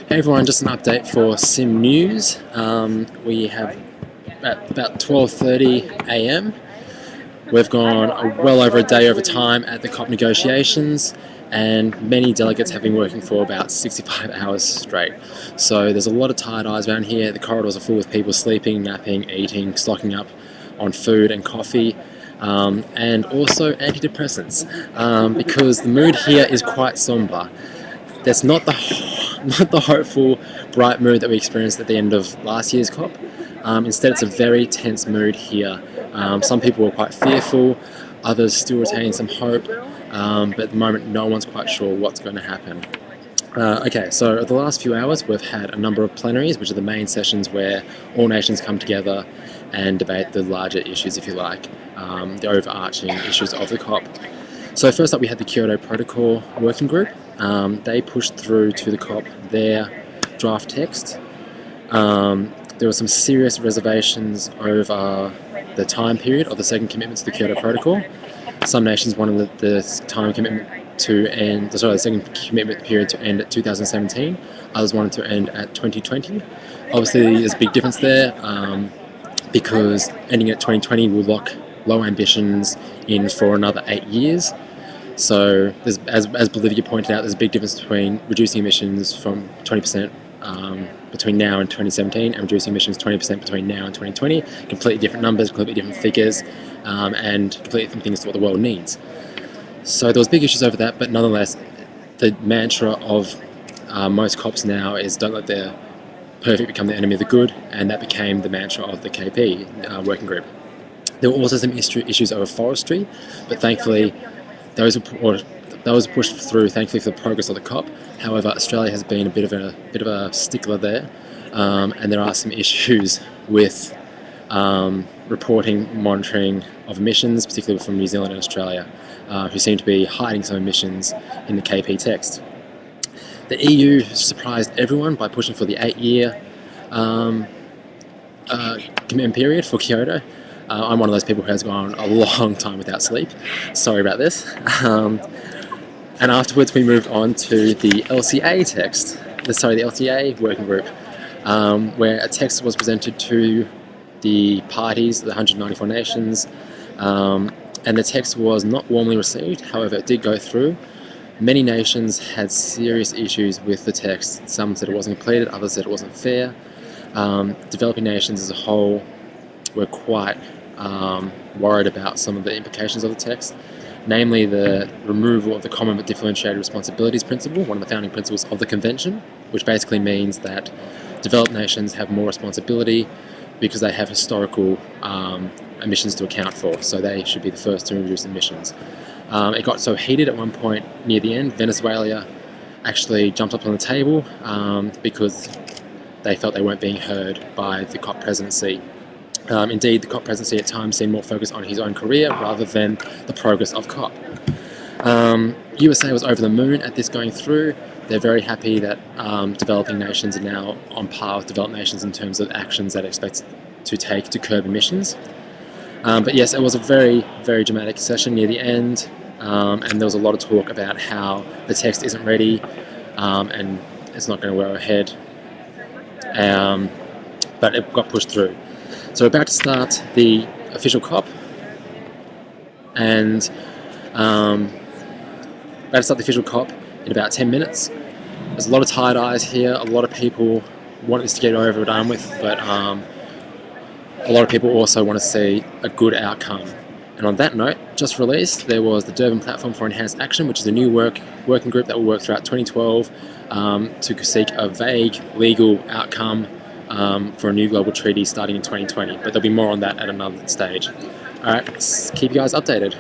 Hey everyone, just an update for Sim News. We have at about 12:30 a.m. We've gone well over a day over time at the COP negotiations, and many delegates have been working for about 65 hours straight. So there's a lot of tired eyes around here. The corridors are full with people sleeping, napping, eating, stocking up on food and coffee. And also antidepressants, because the mood here is quite somber. That's not the hopeful, bright mood that we experienced at the end of last year's COP. Instead, it's a very tense mood here. Some people were quite fearful, others still retain some hope, but at the moment, no one's quite sure what's going to happen. Okay, so over the last few hours, we've had a number of plenaries, which are the main sessions where all nations come together and debate the larger issues, if you like, the overarching issues of the COP. So first up, we had the Kyoto Protocol Working Group. They pushed through to the COP their draft text. There were some serious reservations over the time period of the second commitment to the Kyoto Protocol. Some nations wanted the time commitment to end, the second commitment period to end at 2017. Others wanted to end at 2020. Obviously, there's a big difference there because ending at 2020 will lock low ambitions in for another 8 years. So, as Bolivia pointed out, there's a big difference between reducing emissions from 20% between now and 2017 and reducing emissions 20% between now and 2020. Completely different numbers, completely different figures, and completely different things to what the world needs. So there was big issues over that, but nonetheless, the mantra of most COPs now is don't let the perfect become the enemy of the good, and that became the mantra of the KP working group. There were also some issues over forestry, but thankfully those were pushed through, thankfully, for the progress of the COP. However, Australia has been a bit of a stickler there, and there are some issues with reporting, monitoring of emissions, particularly from New Zealand and Australia, who seem to be hiding some emissions in the KP text. The EU surprised everyone by pushing for the 8-year commitment period for Kyoto. I'm one of those people who has gone a long time without sleep. Sorry about this. And afterwards we moved on to the LCA text, the LCA working group, where a text was presented to the parties, the 194 nations, and the text was not warmly received. However, it did go through. Many nations had serious issues with the text. Some said it wasn't completed, others said it wasn't fair. Developing nations as a whole were quite worried about some of the implications of the text, namely the removal of the common but differentiated responsibilities principle, one of the founding principles of the convention, which basically means that developed nations have more responsibility because they have historical emissions to account for, so they should be the first to reduce emissions. It got so heated at one point near the end, Venezuela actually jumped up on the table because they felt they weren't being heard by the COP presidency. Indeed, the COP presidency at times seemed more focused on his own career rather than the progress of COP. USA was over the moon at this going through. They're very happy that developing nations are now on par with developed nations in terms of actions that it expects to take to curb emissions. But yes, it was a very, very dramatic session near the end, and there was a lot of talk about how the text isn't ready and it's not going to go ahead, but it got pushed through. So we're about to start the official COP, and about to start the official COP in about 10 minutes. There's a lot of tired eyes here, a lot of people want this to get over and done with, but a lot of people also want to see a good outcome. And on that note, just released, there was the Durban Platform for Enhanced Action, which is a new working group that will work throughout 2012 to seek a vague legal outcome for a new global treaty starting in 2020. But there'll be more on that at another stage. Alright, keep you guys updated.